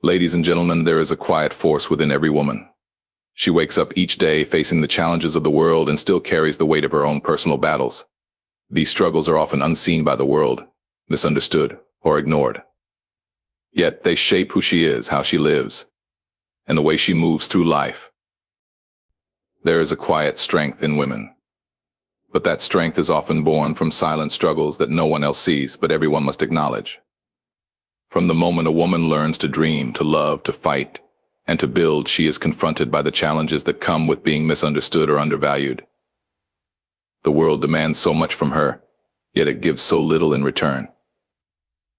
Ladies and gentlemen, there is a quiet force within every woman. She wakes up each day facing the challenges of the world and still carries the weight of her own personal battles. These struggles are often unseen by the world, misunderstood, or ignored. Yet they shape who she is, how she lives, and the way she moves through life. There is a quiet strength in women. But that strength is often born from silent struggles that no one else sees, but everyone must acknowledge. From the moment a woman learns to dream, to love, to fight, and to build, she is confronted by the challenges that come with being misunderstood or undervalued. The world demands so much from her, yet it gives so little in return.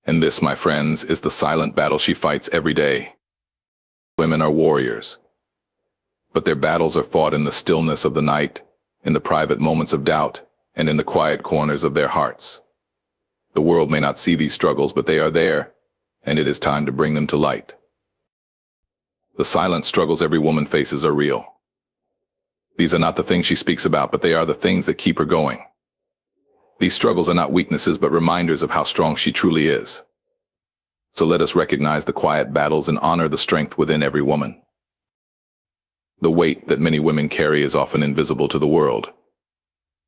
And this, my friends, is the silent battle she fights every day. Women are warriors, but their battles are fought in the stillness of the night, in the private moments of doubt, and in the quiet corners of their hearts. The world may not see these struggles, but they are there, and it is time to bring them to light. The silent struggles every woman faces are real. These are not the things she speaks about, but they are the things that keep her going. These struggles are not weaknesses, but reminders of how strong she truly is. So let us recognize the quiet battles and honor the strength within every woman. The weight that many women carry is often invisible to the world.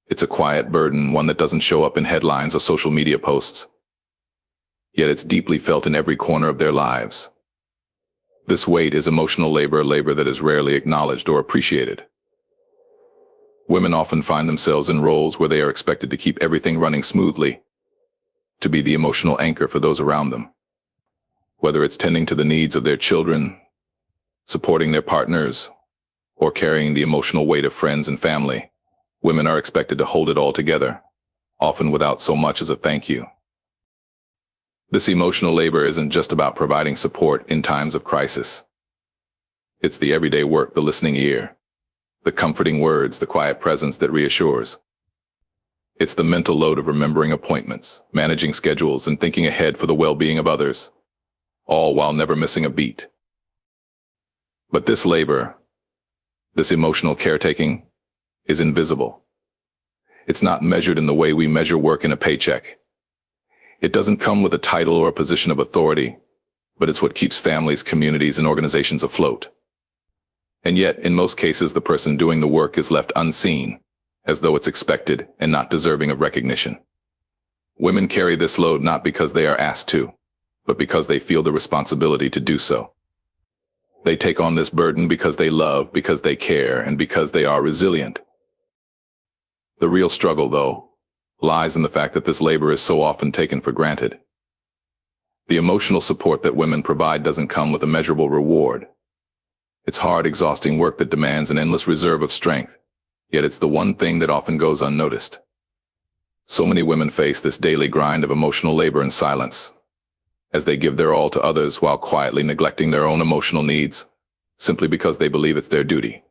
It's a quiet burden, one that doesn't show up in headlines or social media posts. Yet it's deeply felt in every corner of their lives. This weight is emotional labor, a labor that is rarely acknowledged or appreciated. Women often find themselves in roles where they are expected to keep everything running smoothly, to be the emotional anchor for those around them. Whether it's tending to the needs of their children, supporting their partners, or carrying the emotional weight of friends and family, women are expected to hold it all together, often without so much as a thank you. This emotional labor isn't just about providing support in times of crisis. It's the everyday work, the listening ear, the comforting words, the quiet presence that reassures. It's the mental load of remembering appointments, managing schedules, and thinking ahead for the well-being of others, all while never missing a beat. But this labor, this emotional caretaking, is invisible. It's not measured in the way we measure work in a paycheck. It doesn't come with a title or a position of authority, but it's what keeps families, communities, and organizations afloat. And yet, in most cases, the person doing the work is left unseen, as though it's expected and not deserving of recognition. Women carry this load not because they are asked to, but because they feel the responsibility to do so. They take on this burden because they love, because they care, and because they are resilient. The real struggle, though, lies in the fact that this labor is so often taken for granted. The emotional support that women provide doesn't come with a measurable reward. It's hard, exhausting work that demands an endless reserve of strength, yet it's the one thing that often goes unnoticed. So many women face this daily grind of emotional labor in silence, as they give their all to others while quietly neglecting their own emotional needs, simply because they believe it's their duty.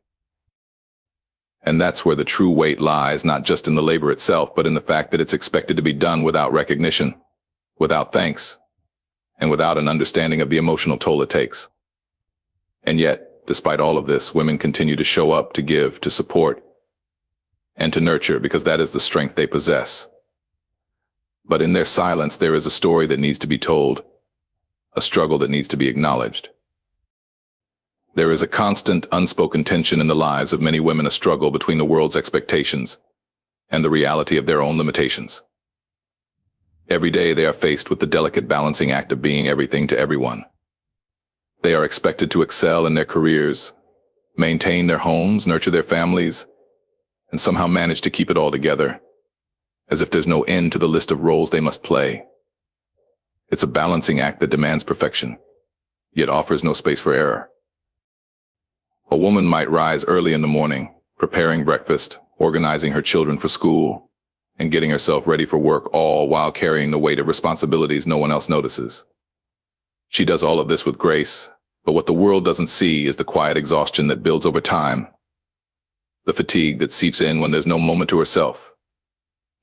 And that's where the true weight lies, not just in the labor itself, but in the fact that it's expected to be done without recognition, without thanks, and without an understanding of the emotional toll it takes. And yet, despite all of this, women continue to show up, to give, to support, and to nurture, because that is the strength they possess. But in their silence, there is a story that needs to be told, a struggle that needs to be acknowledged. There is a constant, unspoken tension in the lives of many women, a struggle between the world's expectations and the reality of their own limitations. Every day they are faced with the delicate balancing act of being everything to everyone. They are expected to excel in their careers, maintain their homes, nurture their families, and somehow manage to keep it all together, as if there's no end to the list of roles they must play. It's a balancing act that demands perfection, yet offers no space for error. A woman might rise early in the morning, preparing breakfast, organizing her children for school, and getting herself ready for work, all while carrying the weight of responsibilities no one else notices. She does all of this with grace, but what the world doesn't see is the quiet exhaustion that builds over time, the fatigue that seeps in when there's no moment to herself,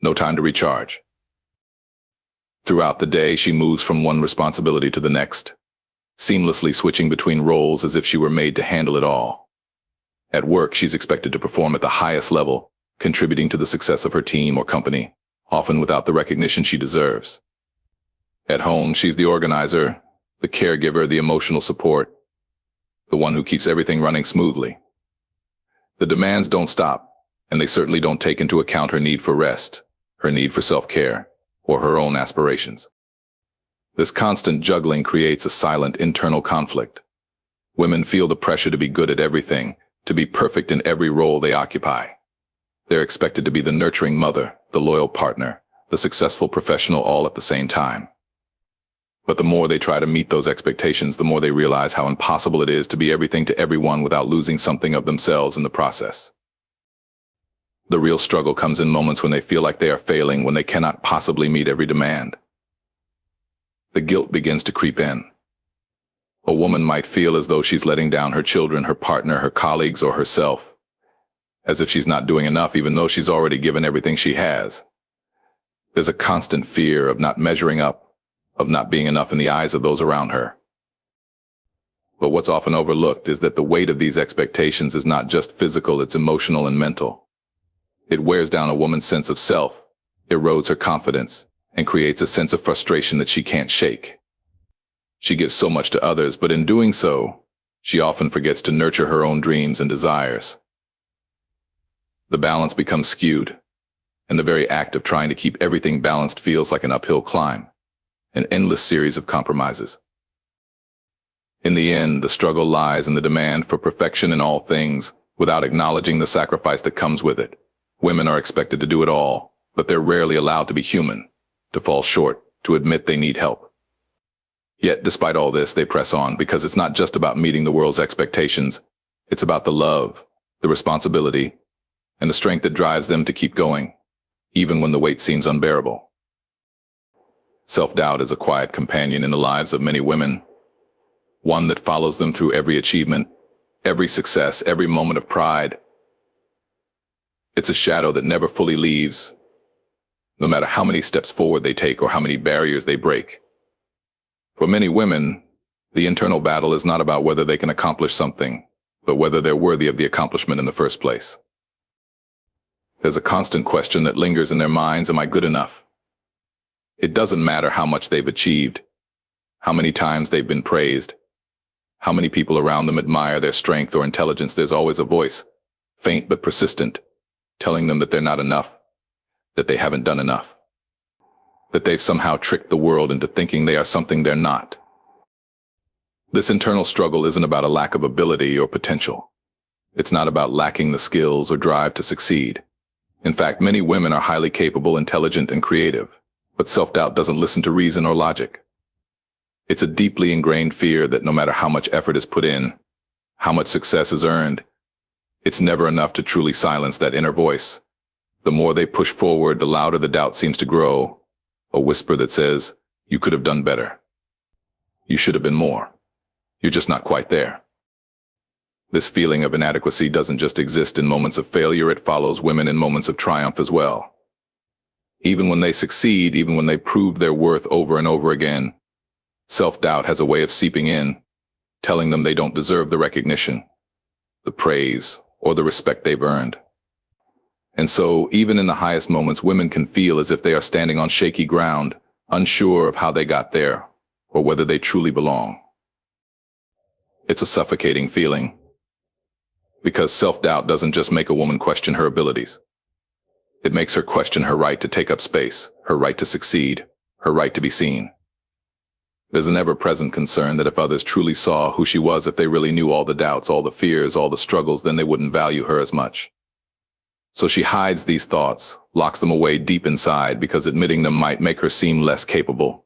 no time to recharge. Throughout the day, she moves from one responsibility to the next, seamlessly switching between roles as if she were made to handle it all. At work, she's expected to perform at the highest level, contributing to the success of her team or company, often without the recognition she deserves. At home, she's the organizer, the caregiver, the emotional support, the one who keeps everything running smoothly. The demands don't stop, and they certainly don't take into account her need for rest, her need for self-care, or her own aspirations. This constant juggling creates a silent internal conflict. Women feel the pressure to be good at everything, to be perfect in every role they occupy. They're expected to be the nurturing mother, the loyal partner, the successful professional all at the same time. But the more they try to meet those expectations, the more they realize how impossible it is to be everything to everyone without losing something of themselves in the process. The real struggle comes in moments when they feel like they are failing, when they cannot possibly meet every demand. The guilt begins to creep in. A woman might feel as though she's letting down her children, her partner, her colleagues, or herself, as if she's not doing enough even though she's already given everything she has. There's a constant fear of not measuring up, of not being enough in the eyes of those around her. But what's often overlooked is that the weight of these expectations is not just physical, it's emotional and mental. It wears down a woman's sense of self, erodes her confidence, and creates a sense of frustration that she can't shake. She gives so much to others, but in doing so, she often forgets to nurture her own dreams and desires. The balance becomes skewed, and the very act of trying to keep everything balanced feels like an uphill climb, an endless series of compromises. In the end, the struggle lies in the demand for perfection in all things, without acknowledging the sacrifice that comes with it. Women are expected to do it all, but they're rarely allowed to be human, to fall short, to admit they need help. Yet, despite all this, they press on, because it's not just about meeting the world's expectations. It's about the love, the responsibility, and the strength that drives them to keep going, even when the weight seems unbearable. Self-doubt is a quiet companion in the lives of many women, one that follows them through every achievement, every success, every moment of pride. It's a shadow that never fully leaves, no matter how many steps forward they take or how many barriers they break. For many women, the internal battle is not about whether they can accomplish something, but whether they're worthy of the accomplishment in the first place. There's a constant question that lingers in their minds: am I good enough? It doesn't matter how much they've achieved, how many times they've been praised, how many people around them admire their strength or intelligence. There's always a voice, faint but persistent, telling them that they're not enough, that they haven't done enough, that they've somehow tricked the world into thinking they are something they're not. This internal struggle isn't about a lack of ability or potential. It's not about lacking the skills or drive to succeed. In fact, many women are highly capable, intelligent, and creative, but self-doubt doesn't listen to reason or logic. It's a deeply ingrained fear that no matter how much effort is put in, how much success is earned, it's never enough to truly silence that inner voice. The more they push forward, the louder the doubt seems to grow, a whisper that says, you could have done better. You should have been more. You're just not quite there. This feeling of inadequacy doesn't just exist in moments of failure, it follows women in moments of triumph as well. Even when they succeed, even when they prove their worth over and over again, self-doubt has a way of seeping in, telling them they don't deserve the recognition, the praise, or the respect they've earned. And so, even in the highest moments, women can feel as if they are standing on shaky ground, unsure of how they got there, or whether they truly belong. It's a suffocating feeling, because self-doubt doesn't just make a woman question her abilities. It makes her question her right to take up space, her right to succeed, her right to be seen. There's an ever-present concern that if others truly saw who she was, if they really knew all the doubts, all the fears, all the struggles, then they wouldn't value her as much. So she hides these thoughts, locks them away deep inside, because admitting them might make her seem less capable,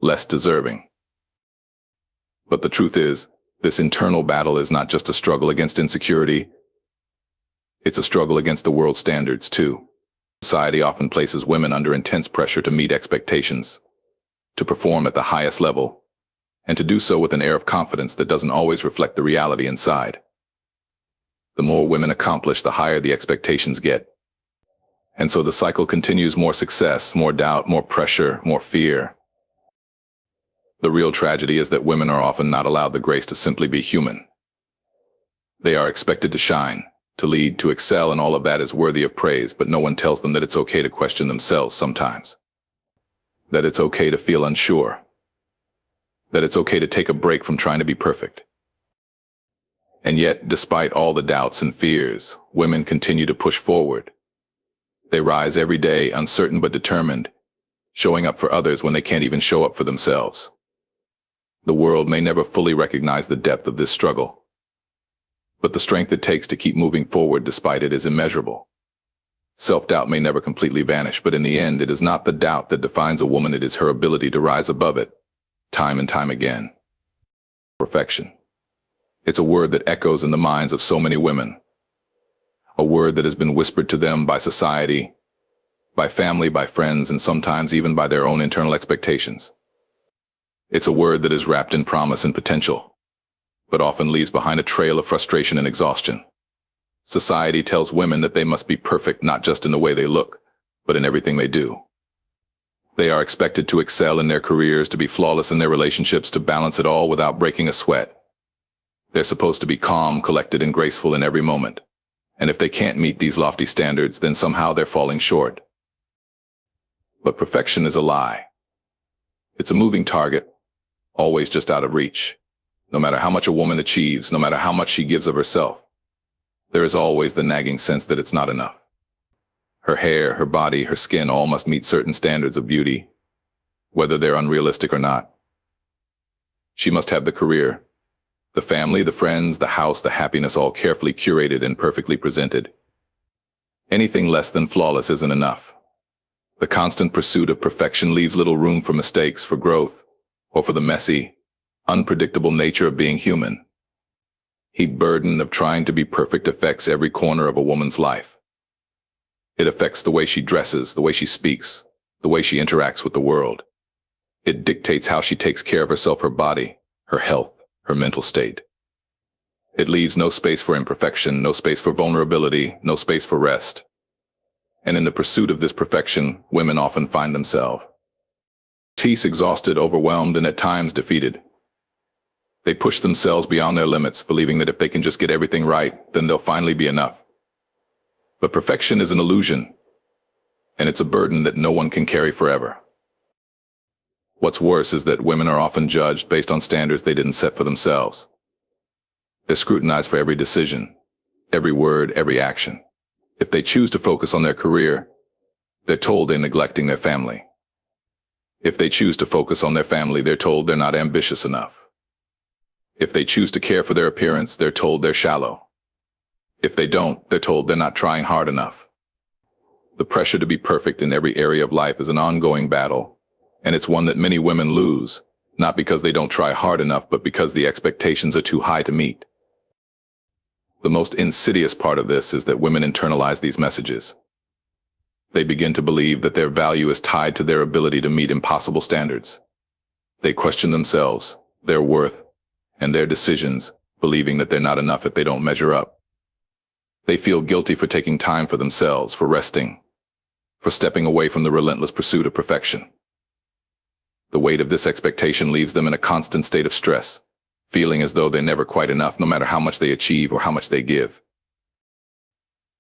less deserving. But the truth is, this internal battle is not just a struggle against insecurity. It's a struggle against the world's standards, too. Society often places women under intense pressure to meet expectations, to perform at the highest level, and to do so with an air of confidence that doesn't always reflect the reality inside. The more women accomplish, the higher the expectations get. And so the cycle continues: more success, more doubt, more pressure, more fear. The real tragedy is that women are often not allowed the grace to simply be human. They are expected to shine, to lead, to excel, and all of that is worthy of praise, but no one tells them that it's okay to question themselves sometimes. That it's okay to feel unsure. that it's okay to take a break from trying to be perfect. And yet, despite all the doubts and fears, women continue to push forward. They rise every day, uncertain but determined, showing up for others when they can't even show up for themselves. The world may never fully recognize the depth of this struggle, but the strength it takes to keep moving forward despite it is immeasurable. Self-doubt may never completely vanish, but in the end, it is not the doubt that defines a woman, it is her ability to rise above it, time and time again. Perfection. It's a word that echoes in the minds of so many women. A word that has been whispered to them by society, by family, by friends, and sometimes even by their own internal expectations. It's a word that is wrapped in promise and potential, but often leaves behind a trail of frustration and exhaustion. Society tells women that they must be perfect not just in the way they look, but in everything they do. They are expected to excel in their careers, to be flawless in their relationships, to balance it all without breaking a sweat. They're supposed to be calm, collected, and graceful in every moment. And if they can't meet these lofty standards, then somehow they're falling short. But perfection is a lie. It's a moving target, always just out of reach. No matter how much a woman achieves, no matter how much she gives of herself, there is always the nagging sense that it's not enough. Her hair, her body, her skin all must meet certain standards of beauty, whether they're unrealistic or not. She must have the career, the family, the friends, the house, the happiness, all carefully curated and perfectly presented. Anything less than flawless isn't enough. The constant pursuit of perfection leaves little room for mistakes, for growth, or for the messy, unpredictable nature of being human. The burden of trying to be perfect affects every corner of a woman's life. It affects the way she dresses, the way she speaks, the way she interacts with the world. It dictates how she takes care of herself, her body, her health, her mental state. It leaves no space for imperfection, no space for vulnerability, no space for rest. And in the pursuit of this perfection, women often find themselves exhausted, overwhelmed, and at times defeated. They push themselves beyond their limits, believing that if they can just get everything right, then they'll finally be enough. But perfection is an illusion, and it's a burden that no one can carry forever. What's worse is that women are often judged based on standards they didn't set for themselves. They're scrutinized for every decision, every word, every action. If they choose to focus on their career, they're told they're neglecting their family. If they choose to focus on their family, they're told they're not ambitious enough. If they choose to care for their appearance, they're told they're shallow. If they don't, they're told they're not trying hard enough. The pressure to be perfect in every area of life is an ongoing battle, and it's one that many women lose, not because they don't try hard enough, but because the expectations are too high to meet. The most insidious part of this is that women internalize these messages. They begin to believe that their value is tied to their ability to meet impossible standards. They question themselves, their worth, and their decisions, believing that they're not enough if they don't measure up. They feel guilty for taking time for themselves, for resting, for stepping away from the relentless pursuit of perfection. The weight of this expectation leaves them in a constant state of stress, feeling as though they're never quite enough, no matter how much they achieve or how much they give.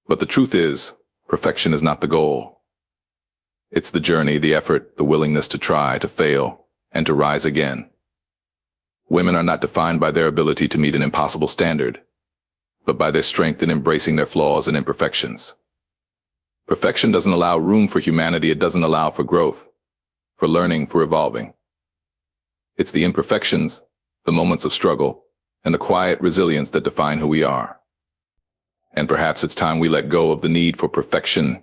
But the truth is, perfection is not the goal. It's the journey, the effort, the willingness to try, to fail, and to rise again. Women are not defined by their ability to meet an impossible standard, but by their strength in embracing their flaws and imperfections. Perfection doesn't allow room for humanity. It doesn't allow for growth, for learning, for evolving. It's the imperfections, the moments of struggle, and the quiet resilience that define who we are. And perhaps it's time we let go of the need for perfection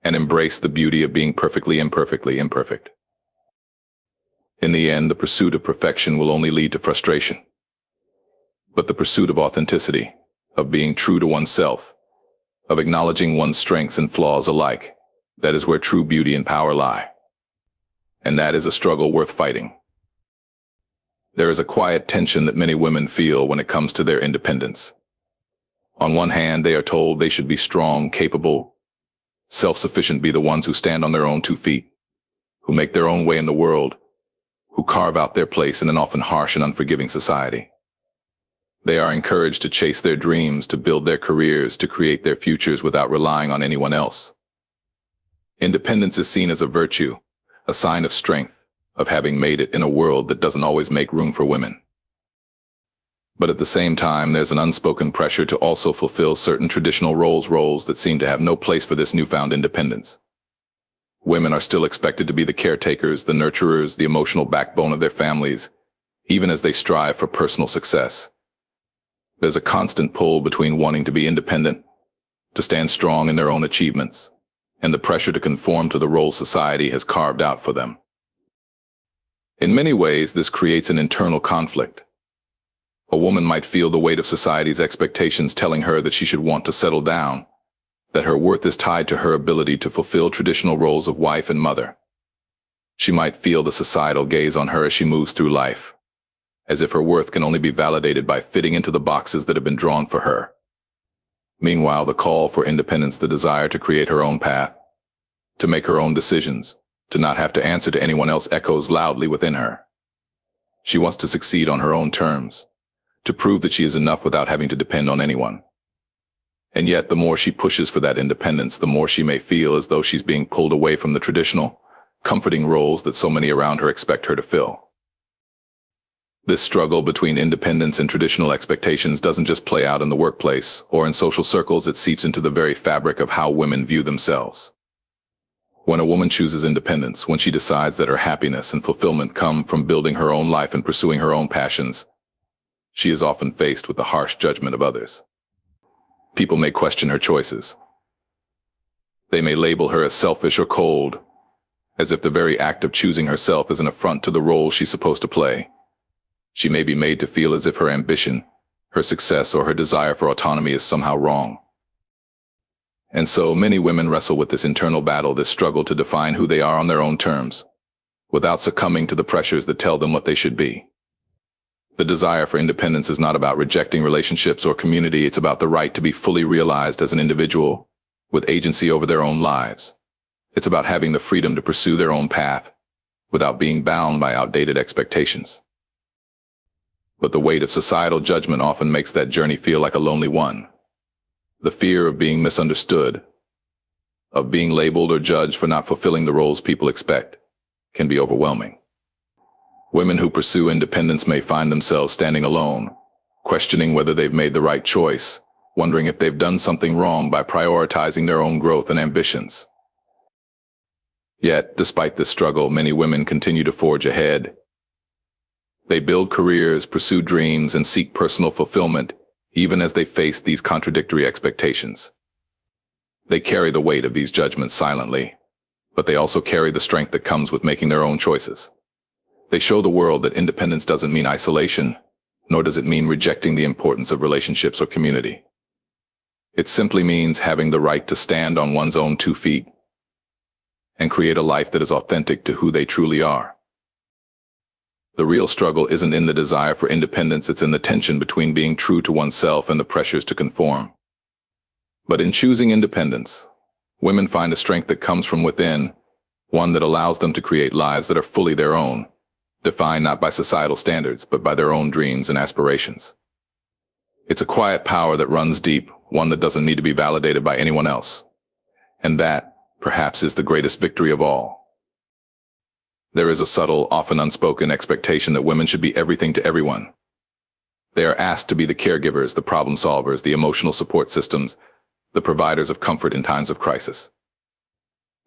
and embrace the beauty of being perfectly imperfect. In the end, the pursuit of perfection will only lead to frustration. But the pursuit of authenticity, of being true to oneself, of acknowledging one's strengths and flaws alike, that is where true beauty and power lie. And that is a struggle worth fighting. There is a quiet tension that many women feel when it comes to their independence. On one hand, they are told they should be strong, capable, self-sufficient, be the ones who stand on their own 2 feet, who make their own way in the world, who carve out their place in an often harsh and unforgiving society. They are encouraged to chase their dreams, to build their careers, to create their futures without relying on anyone else. Independence is seen as a virtue, a sign of strength, of having made it in a world that doesn't always make room for women. But at the same time, there's an unspoken pressure to also fulfill certain traditional roles that seem to have no place for this newfound independence. Women are still expected to be the caretakers, the nurturers, the emotional backbone of their families, even as they strive for personal success. There's a constant pull between wanting to be independent, to stand strong in their own achievements, and the pressure to conform to the role society has carved out for them. In many ways, this creates an internal conflict. A woman might feel the weight of society's expectations telling her that she should want to settle down, that her worth is tied to her ability to fulfill traditional roles of wife and mother. She might feel the societal gaze on her as she moves through life, as if her worth can only be validated by fitting into the boxes that have been drawn for her. Meanwhile, the call for independence, the desire to create her own path, to make her own decisions, to not have to answer to anyone else echoes loudly within her. She wants to succeed on her own terms, to prove that she is enough without having to depend on anyone. And yet, the more she pushes for that independence, the more she may feel as though she's being pulled away from the traditional, comforting roles that so many around her expect her to fill. This struggle between independence and traditional expectations doesn't just play out in the workplace or in social circles, it seeps into the very fabric of how women view themselves. When a woman chooses independence, when she decides that her happiness and fulfillment come from building her own life and pursuing her own passions, she is often faced with the harsh judgment of others. People may question her choices. They may label her as selfish or cold, as if the very act of choosing herself is an affront to the role she's supposed to play. She may be made to feel as if her ambition, her success, or her desire for autonomy is somehow wrong. And so many women wrestle with this internal battle, this struggle to define who they are on their own terms, without succumbing to the pressures that tell them what they should be. The desire for independence is not about rejecting relationships or community, it's about the right to be fully realized as an individual, with agency over their own lives. It's about having the freedom to pursue their own path, without being bound by outdated expectations. But the weight of societal judgment often makes that journey feel like a lonely one. The fear of being misunderstood, of being labeled or judged for not fulfilling the roles people expect, can be overwhelming. Women who pursue independence may find themselves standing alone, questioning whether they've made the right choice, wondering if they've done something wrong by prioritizing their own growth and ambitions. Yet, despite this struggle, many women continue to forge ahead. They build careers, pursue dreams, and seek personal fulfillment, even as they face these contradictory expectations. They carry the weight of these judgments silently, but they also carry the strength that comes with making their own choices. They show the world that independence doesn't mean isolation, nor does it mean rejecting the importance of relationships or community. It simply means having the right to stand on one's own 2 feet and create a life that is authentic to who they truly are. The real struggle isn't in the desire for independence, it's in the tension between being true to oneself and the pressures to conform. But in choosing independence, women find a strength that comes from within, one that allows them to create lives that are fully their own, defined not by societal standards, but by their own dreams and aspirations. It's a quiet power that runs deep, one that doesn't need to be validated by anyone else. And that, perhaps, is the greatest victory of all. There is a subtle, often unspoken expectation that women should be everything to everyone. They are asked to be the caregivers, the problem solvers, the emotional support systems, the providers of comfort in times of crisis.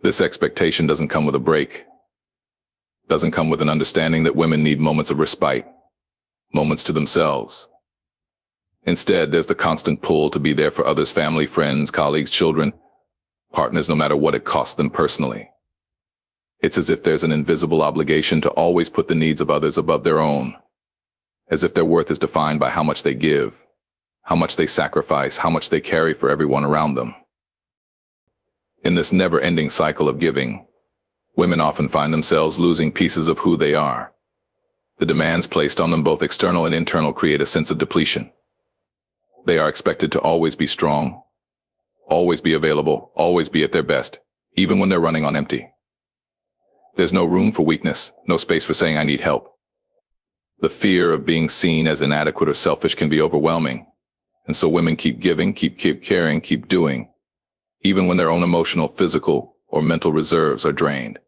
This expectation doesn't come with a break. Doesn't come with an understanding that women need moments of respite, moments to themselves. Instead, there's the constant pull to be there for others, family, friends, colleagues, children, partners, no matter what it costs them personally. It's as if there's an invisible obligation to always put the needs of others above their own, as if their worth is defined by how much they give, how much they sacrifice, how much they carry for everyone around them. In this never-ending cycle of giving, women often find themselves losing pieces of who they are. The demands placed on them, both external and internal, create a sense of depletion. They are expected to always be strong, always be available, always be at their best, even when they're running on empty. There's no room for weakness, no space for saying I need help. The fear of being seen as inadequate or selfish can be overwhelming, and so women keep giving, keep caring, keep doing, even when their own emotional, physical, or mental reserves are drained.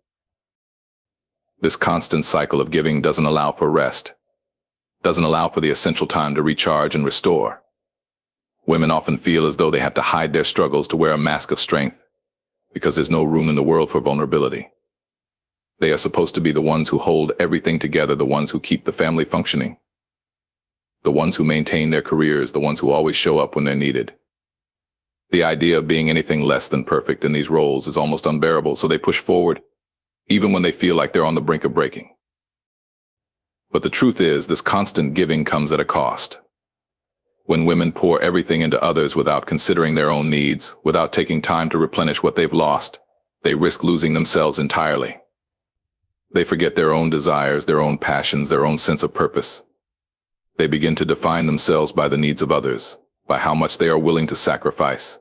This constant cycle of giving doesn't allow for rest, doesn't allow for the essential time to recharge and restore. Women often feel as though they have to hide their struggles to wear a mask of strength, because there's no room in the world for vulnerability. They are supposed to be the ones who hold everything together, the ones who keep the family functioning, the ones who maintain their careers, the ones who always show up when they're needed. The idea of being anything less than perfect in these roles is almost unbearable, so they push forward, even when they feel like they're on the brink of breaking. But the truth is, this constant giving comes at a cost. When women pour everything into others without considering their own needs, without taking time to replenish what they've lost, they risk losing themselves entirely. They forget their own desires, their own passions, their own sense of purpose. They begin to define themselves by the needs of others, by how much they are willing to sacrifice,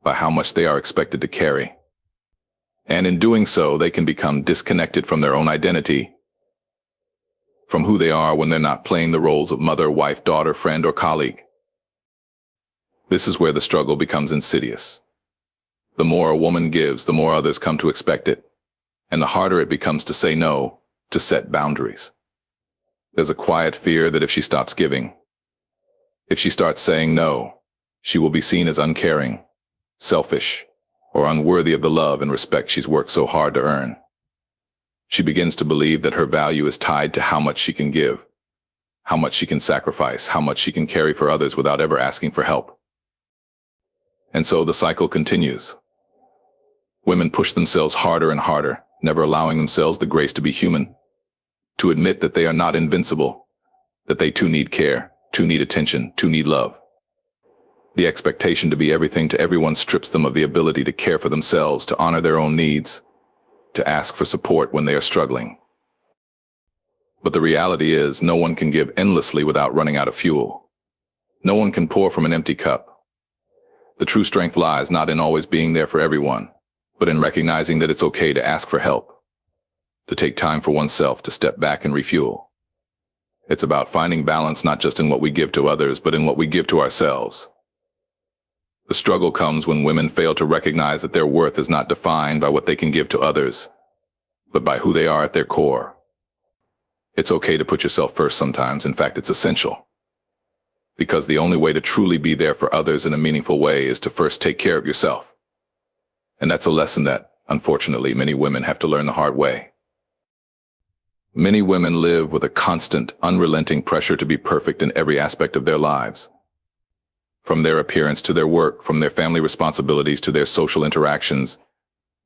by how much they are expected to carry. And in doing so, they can become disconnected from their own identity, from who they are when they're not playing the roles of mother, wife, daughter, friend, or colleague. This is where the struggle becomes insidious. The more a woman gives, the more others come to expect it, and the harder it becomes to say no, to set boundaries. There's a quiet fear that if she stops giving, if she starts saying no, she will be seen as uncaring, selfish, or unworthy of the love and respect she's worked so hard to earn. She begins to believe that her value is tied to how much she can give, how much she can sacrifice, how much she can carry for others without ever asking for help. And so the cycle continues. Women push themselves harder and harder, never allowing themselves the grace to be human, to admit that they are not invincible, that they too need care, too need attention, too need love. The expectation to be everything to everyone strips them of the ability to care for themselves, to honor their own needs, to ask for support when they are struggling. But the reality is, no one can give endlessly without running out of fuel. No one can pour from an empty cup. The true strength lies not in always being there for everyone, but in recognizing that it's okay to ask for help, to take time for oneself, to step back and refuel. It's about finding balance not just in what we give to others, but in what we give to ourselves. The struggle comes when women fail to recognize that their worth is not defined by what they can give to others, but by who they are at their core. It's okay to put yourself first sometimes. In fact, it's essential. Because the only way to truly be there for others in a meaningful way is to first take care of yourself. And that's a lesson that, unfortunately, many women have to learn the hard way. Many women live with a constant, unrelenting pressure to be perfect in every aspect of their lives. From their appearance to their work, from their family responsibilities to their social interactions,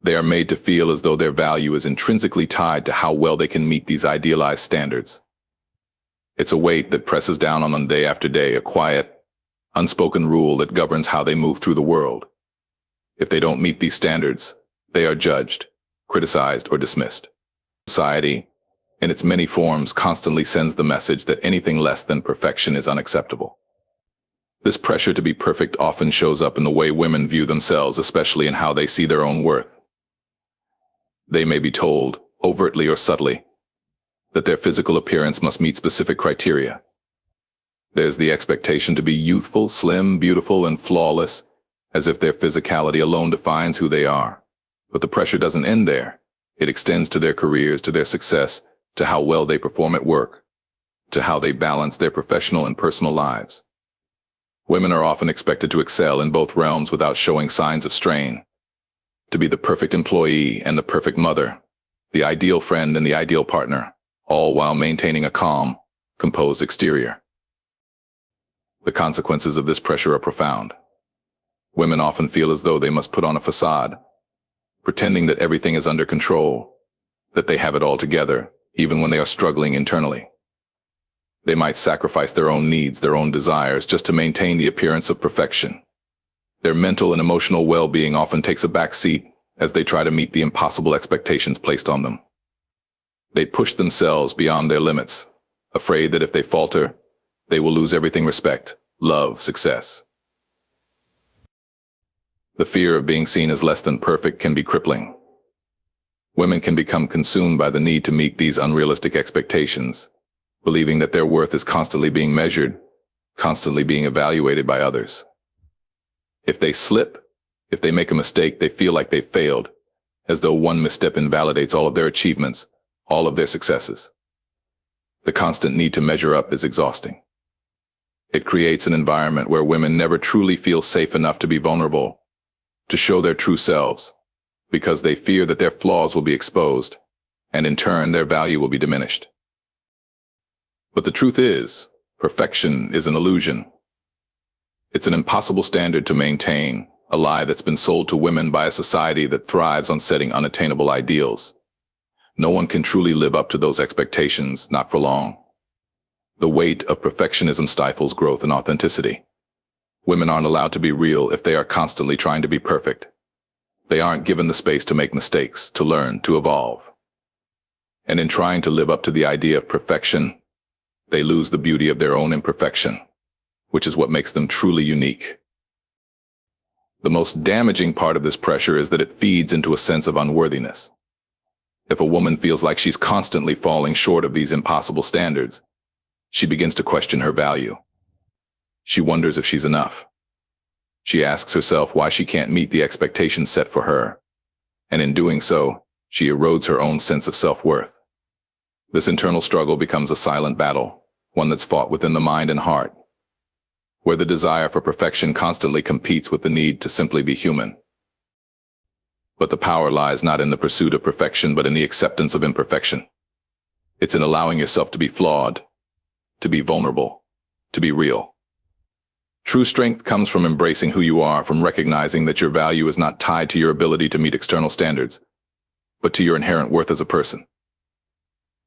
they are made to feel as though their value is intrinsically tied to how well they can meet these idealized standards. It's a weight that presses down on them day after day, a quiet, unspoken rule that governs how they move through the world. If they don't meet these standards, they are judged, criticized, or dismissed. Society, in its many forms, constantly sends the message that anything less than perfection is unacceptable. This pressure to be perfect often shows up in the way women view themselves, especially in how they see their own worth. They may be told, overtly or subtly, that their physical appearance must meet specific criteria. There's the expectation to be youthful, slim, beautiful, and flawless, as if their physicality alone defines who they are. But the pressure doesn't end there. It extends to their careers, to their success, to how well they perform at work, to how they balance their professional and personal lives. Women are often expected to excel in both realms without showing signs of strain, to be the perfect employee and the perfect mother, the ideal friend and the ideal partner, all while maintaining a calm, composed exterior. The consequences of this pressure are profound. Women often feel as though they must put on a facade, pretending that everything is under control, that they have it all together, even when they are struggling internally. They might sacrifice their own needs, their own desires, just to maintain the appearance of perfection. Their mental and emotional well-being often takes a back seat as they try to meet the impossible expectations placed on them. They push themselves beyond their limits, afraid that if they falter, they will lose everything: respect, love, success. The fear of being seen as less than perfect can be crippling. Women can become consumed by the need to meet these unrealistic expectations, believing that their worth is constantly being measured, constantly being evaluated by others. If they slip, if they make a mistake, they feel like they've failed, as though one misstep invalidates all of their achievements, all of their successes. The constant need to measure up is exhausting. It creates an environment where women never truly feel safe enough to be vulnerable, to show their true selves, because they fear that their flaws will be exposed, and in turn their value will be diminished. But the truth is, perfection is an illusion. It's an impossible standard to maintain, a lie that's been sold to women by a society that thrives on setting unattainable ideals. No one can truly live up to those expectations, not for long. The weight of perfectionism stifles growth and authenticity. Women aren't allowed to be real if they are constantly trying to be perfect. They aren't given the space to make mistakes, to learn, to evolve. And in trying to live up to the idea of perfection, they lose the beauty of their own imperfection, which is what makes them truly unique. The most damaging part of this pressure is that it feeds into a sense of unworthiness. If a woman feels like she's constantly falling short of these impossible standards, she begins to question her value. She wonders if she's enough. She asks herself why she can't meet the expectations set for her, and in doing so, she erodes her own sense of self-worth. This internal struggle becomes a silent battle, one that's fought within the mind and heart, where the desire for perfection constantly competes with the need to simply be human. But the power lies not in the pursuit of perfection, but in the acceptance of imperfection. It's in allowing yourself to be flawed, to be vulnerable, to be real. True strength comes from embracing who you are, from recognizing that your value is not tied to your ability to meet external standards, but to your inherent worth as a person.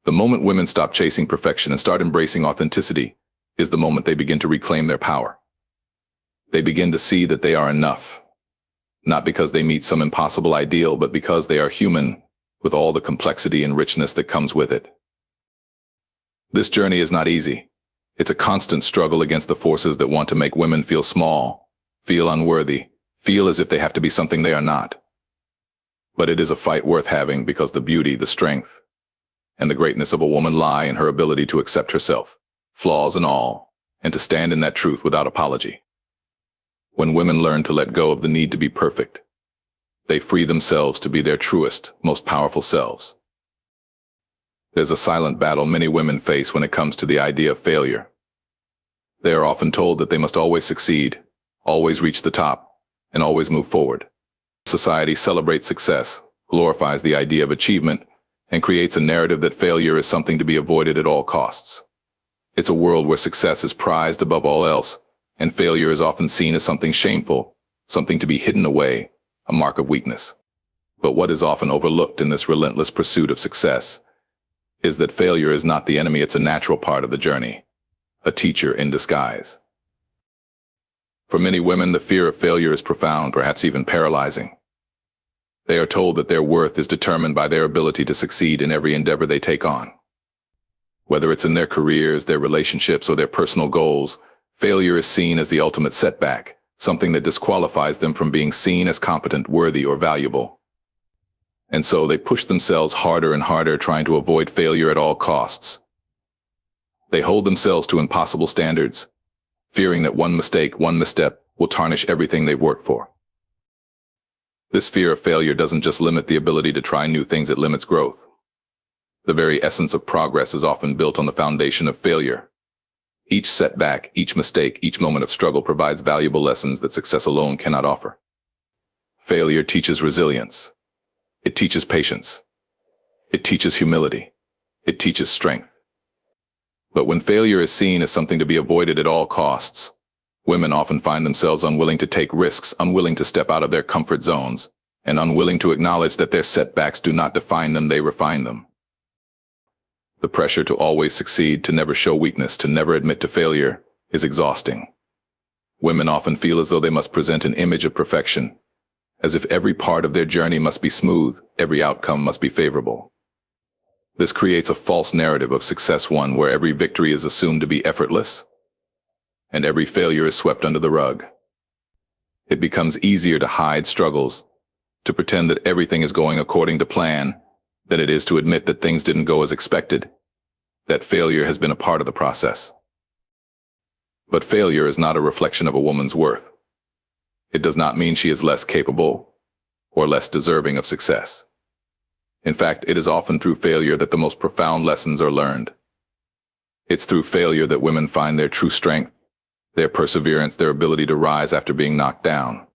The moment women stop chasing perfection and start embracing authenticity is the moment they begin to reclaim their power. They begin to see that they are enough, not because they meet some impossible ideal, but because they are human, with all the complexity and richness that comes with it. This journey is not easy. It's a constant struggle against the forces that want to make women feel small, feel unworthy, feel as if they have to be something they are not. But it is a fight worth having, because the beauty, the strength, and the greatness of a woman lie in her ability to accept herself, flaws and all, and to stand in that truth without apology. When women learn to let go of the need to be perfect, they free themselves to be their truest, most powerful selves. There's a silent battle many women face when it comes to the idea of failure. They are often told that they must always succeed, always reach the top, and always move forward. Society celebrates success, glorifies the idea of achievement, and creates a narrative that failure is something to be avoided at all costs. It's a world where success is prized above all else, and failure is often seen as something shameful, something to be hidden away, a mark of weakness. But what is often overlooked in this relentless pursuit of success is that failure is not the enemy, it's a natural part of the journey, a teacher in disguise. For many women, the fear of failure is profound, perhaps even paralyzing. They are told that their worth is determined by their ability to succeed in every endeavor they take on. Whether it's in their careers, their relationships, or their personal goals, failure is seen as the ultimate setback, something that disqualifies them from being seen as competent, worthy, or valuable. And so they push themselves harder and harder, trying to avoid failure at all costs. They hold themselves to impossible standards, fearing that one mistake, one misstep, will tarnish everything they've worked for. This fear of failure doesn't just limit the ability to try new things, it limits growth. The very essence of progress is often built on the foundation of failure. Each setback, each mistake, each moment of struggle provides valuable lessons that success alone cannot offer. Failure teaches resilience. It teaches patience. It teaches humility. It teaches strength. But when failure is seen as something to be avoided at all costs, women often find themselves unwilling to take risks, unwilling to step out of their comfort zones, and unwilling to acknowledge that their setbacks do not define them, they refine them. The pressure to always succeed, to never show weakness, to never admit to failure, is exhausting. Women often feel as though they must present an image of perfection, as if every part of their journey must be smooth, every outcome must be favorable. This creates a false narrative of success, one where every victory is assumed to be effortless, and every failure is swept under the rug. It becomes easier to hide struggles, to pretend that everything is going according to plan, than it is to admit that things didn't go as expected, that failure has been a part of the process. But failure is not a reflection of a woman's worth. It does not mean she is less capable or less deserving of success. In fact, it is often through failure that the most profound lessons are learned. It's through failure that women find their true strength, their perseverance, their ability to rise after being knocked down.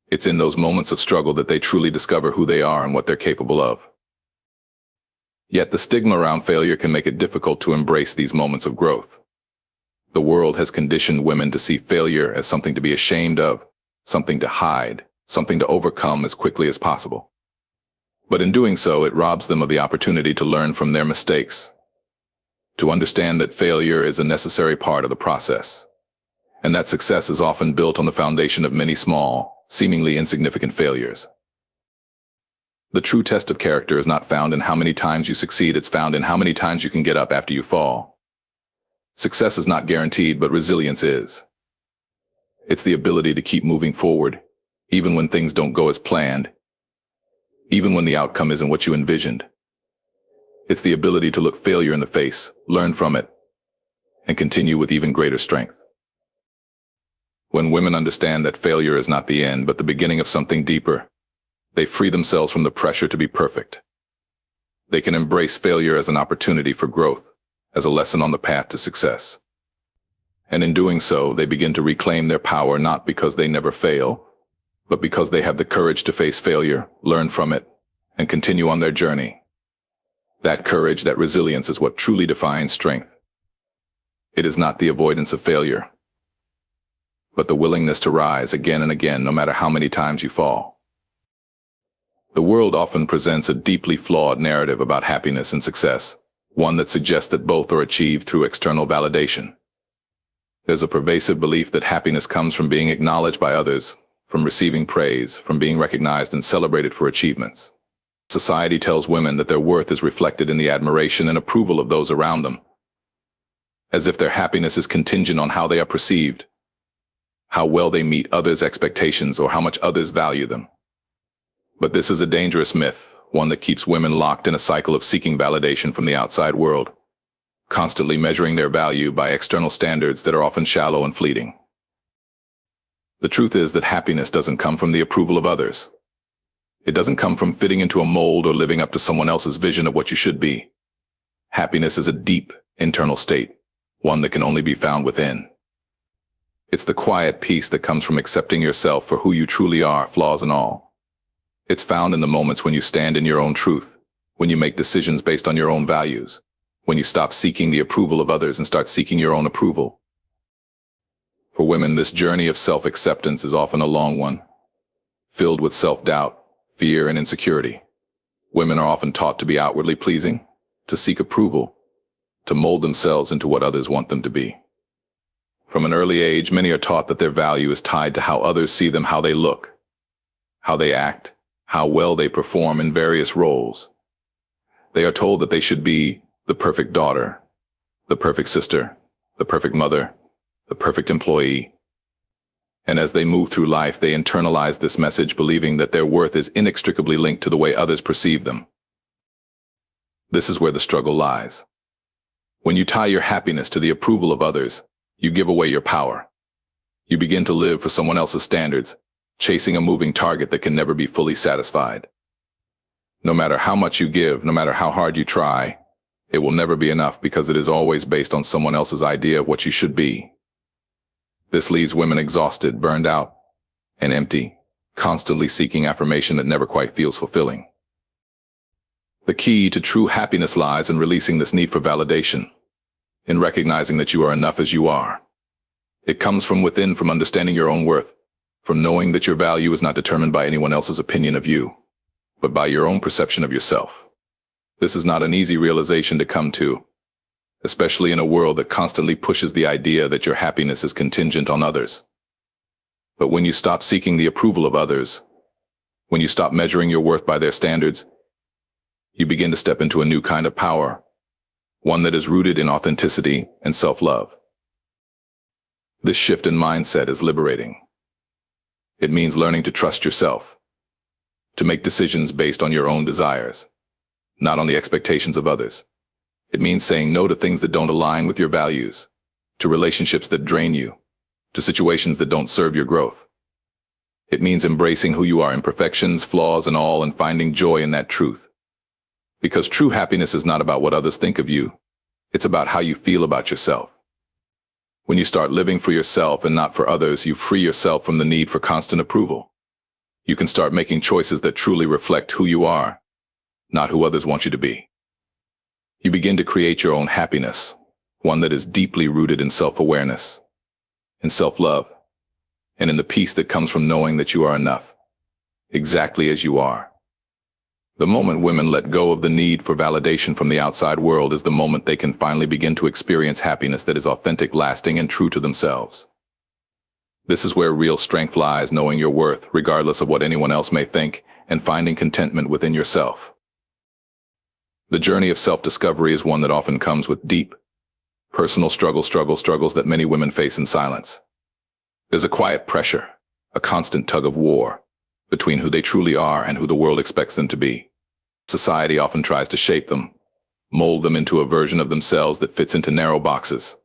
It's in those moments of struggle that they truly discover who they are and what they're capable of. Yet the stigma around failure can make it difficult to embrace these moments of growth. The world has conditioned women to see failure as something to be ashamed of, something to hide, something to overcome as quickly as possible. But in doing so, it robs them of the opportunity to learn from their mistakes, to understand that failure is a necessary part of the process, and that success is often built on the foundation of many small, seemingly insignificant failures. The true test of character is not found in how many times you succeed, it's found in how many times you can get up after you fall. Success is not guaranteed, but resilience is. It's the ability to keep moving forward, even when things don't go as planned, even when the outcome isn't what you envisioned. It's the ability to look failure in the face, learn from it, and continue with even greater strength. When women understand that failure is not the end, but the beginning of something deeper, they free themselves from the pressure to be perfect. They can embrace failure as an opportunity for growth, as a lesson on the path to success. And in doing so, they begin to reclaim their power, not because they never fail, but because they have the courage to face failure, learn from it, and continue on their journey. That courage, that resilience is what truly defines strength. It is not the avoidance of failure, but the willingness to rise again and again, no matter how many times you fall. The world often presents a deeply flawed narrative about happiness and success, one that suggests that both are achieved through external validation. There's a pervasive belief that happiness comes from being acknowledged by others, from receiving praise, from being recognized and celebrated for achievements. Society tells women that their worth is reflected in the admiration and approval of those around them, as if their happiness is contingent on how they are perceived, how well they meet others' expectations, or how much others value them. But this is a dangerous myth, one that keeps women locked in a cycle of seeking validation from the outside world, constantly measuring their value by external standards that are often shallow and fleeting. The truth is that happiness doesn't come from the approval of others. It doesn't come from fitting into a mold or living up to someone else's vision of what you should be. Happiness is a deep, internal state, one that can only be found within. It's the quiet peace that comes from accepting yourself for who you truly are, flaws and all. It's found in the moments when you stand in your own truth, when you make decisions based on your own values, when you stop seeking the approval of others and start seeking your own approval. For women, this journey of self-acceptance is often a long one, filled with self-doubt, fear, and insecurity. Women are often taught to be outwardly pleasing, to seek approval, to mold themselves into what others want them to be. From an early age, many are taught that their value is tied to how others see them, how they look, how they act, how well they perform in various roles. They are told that they should be the perfect daughter, the perfect sister, the perfect mother, the perfect employee. And as they move through life, they internalize this message, believing that their worth is inextricably linked to the way others perceive them. This is where the struggle lies. When you tie your happiness to the approval of others, you give away your power. You begin to live for someone else's standards, chasing a moving target that can never be fully satisfied. No matter how much you give, no matter how hard you try, it will never be enough because it is always based on someone else's idea of what you should be. This leaves women exhausted, burned out, and empty, constantly seeking affirmation that never quite feels fulfilling. The key to true happiness lies in releasing this need for validation, in recognizing that you are enough as you are. It comes from within, from understanding your own worth, from knowing that your value is not determined by anyone else's opinion of you, but by your own perception of yourself. This is not an easy realization to come to, especially in a world that constantly pushes the idea that your happiness is contingent on others. But when you stop seeking the approval of others, when you stop measuring your worth by their standards, you begin to step into a new kind of power, one that is rooted in authenticity and self-love. This shift in mindset is liberating. It means learning to trust yourself, to make decisions based on your own desires, not on the expectations of others. It means saying no to things that don't align with your values, to relationships that drain you, to situations that don't serve your growth. It means embracing who you are, imperfections, flaws, and all, and finding joy in that truth. Because true happiness is not about what others think of you. It's about how you feel about yourself. When you start living for yourself and not for others, you free yourself from the need for constant approval. You can start making choices that truly reflect who you are, not who others want you to be. You begin to create your own happiness, one that is deeply rooted in self-awareness, in self-love, and in the peace that comes from knowing that you are enough, exactly as you are. The moment women let go of the need for validation from the outside world is the moment they can finally begin to experience happiness that is authentic, lasting, and true to themselves. This is where real strength lies, knowing your worth, regardless of what anyone else may think, and finding contentment within yourself. The journey of self-discovery is one that often comes with deep, personal struggles that many women face in silence. There's a quiet pressure, a constant tug of war, between who they truly are and who the world expects them to be. Society often tries to shape them, mold them into a version of themselves that fits into narrow boxes.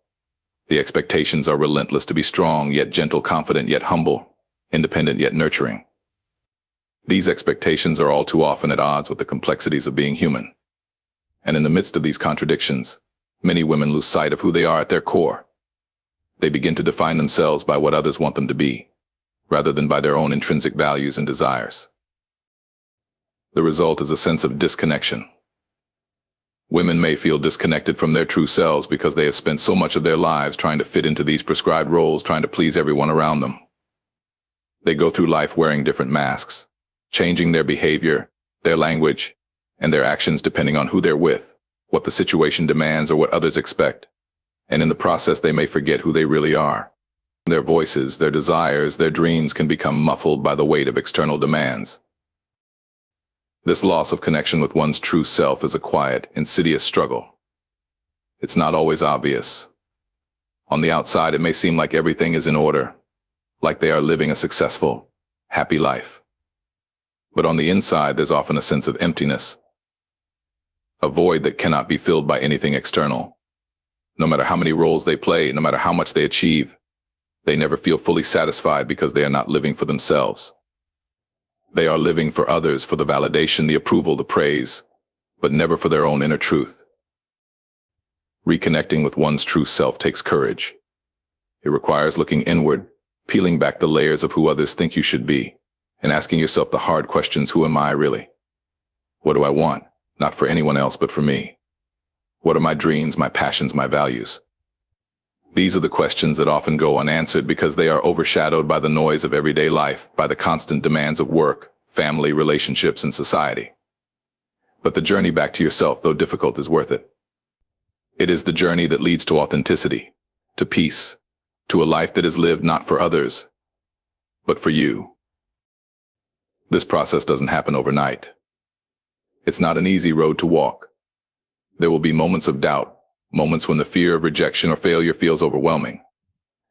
The expectations are relentless: to be strong yet gentle, confident yet humble, independent yet nurturing. These expectations are all too often at odds with the complexities of being human. And in the midst of these contradictions, many women lose sight of who they are at their core. They begin to define themselves by what others want them to be, rather than by their own intrinsic values and desires. The result is a sense of disconnection. Women may feel disconnected from their true selves because they have spent so much of their lives trying to fit into these prescribed roles, trying to please everyone around them. They go through life wearing different masks, changing their behavior, their language, and their actions depending on who they're with, what the situation demands, or what others expect. And in the process, they may forget who they really are. Their voices, their desires, their dreams can become muffled by the weight of external demands. This loss of connection with one's true self is a quiet, insidious struggle. It's not always obvious. On the outside, it may seem like everything is in order, like they are living a successful, happy life. But on the inside, there's often a sense of emptiness, a void that cannot be filled by anything external. No matter how many roles they play, no matter how much they achieve, they never feel fully satisfied because they are not living for themselves. They are living for others, for the validation, the approval, the praise, but never for their own inner truth. Reconnecting with one's true self takes courage. It requires looking inward, peeling back the layers of who others think you should be, and asking yourself the hard questions: who am I really? What do I want? Not for anyone else, but for me. What are my dreams, my passions, my values? These are the questions that often go unanswered because they are overshadowed by the noise of everyday life, by the constant demands of work, family, relationships, and society. But the journey back to yourself, though difficult, is worth it. It is the journey that leads to authenticity, to peace, to a life that is lived not for others, but for you. This process doesn't happen overnight. It's not an easy road to walk. There will be moments of doubt, moments when the fear of rejection or failure feels overwhelming.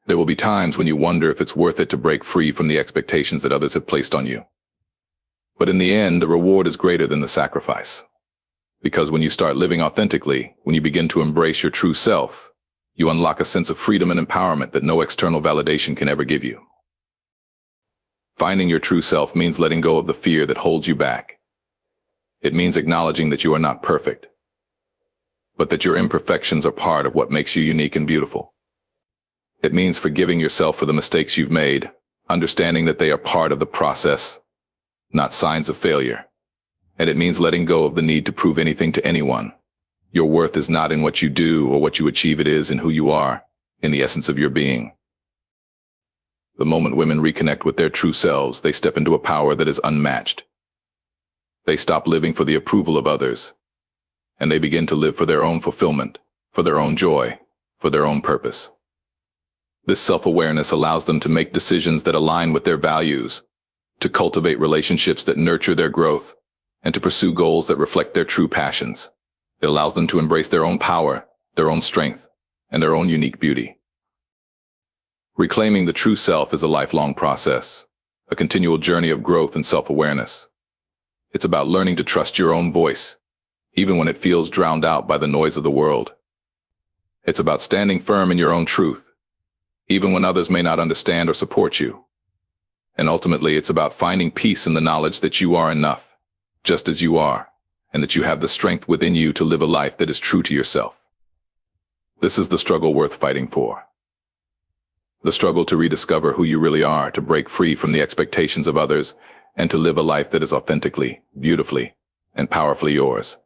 There will be times when you wonder if it's worth it to break free from the expectations that others have placed on you. But in the end, the reward is greater than the sacrifice. Because when you start living authentically, when you begin to embrace your true self, you unlock a sense of freedom and empowerment that no external validation can ever give you. Finding your true self means letting go of the fear that holds you back. It means acknowledging that you are not perfect, but that your imperfections are part of what makes you unique and beautiful. It means forgiving yourself for the mistakes you've made, understanding that they are part of the process, not signs of failure. And it means letting go of the need to prove anything to anyone. Your worth is not in what you do or what you achieve, it is in who you are, in the essence of your being. The moment women reconnect with their true selves, they step into a power that is unmatched. They stop living for the approval of others, and they begin to live for their own fulfillment, for their own joy, for their own purpose. This self-awareness allows them to make decisions that align with their values, to cultivate relationships that nurture their growth, and to pursue goals that reflect their true passions. It allows them to embrace their own power, their own strength, and their own unique beauty. Reclaiming the true self is a lifelong process, a continual journey of growth and self-awareness. It's about learning to trust your own voice, even when it feels drowned out by the noise of the world. It's about standing firm in your own truth, even when others may not understand or support you. And ultimately, it's about finding peace in the knowledge that you are enough, just as you are, and that you have the strength within you to live a life that is true to yourself. This is the struggle worth fighting for. The struggle to rediscover who you really are, to break free from the expectations of others, and to live a life that is authentically, beautifully, and powerfully yours.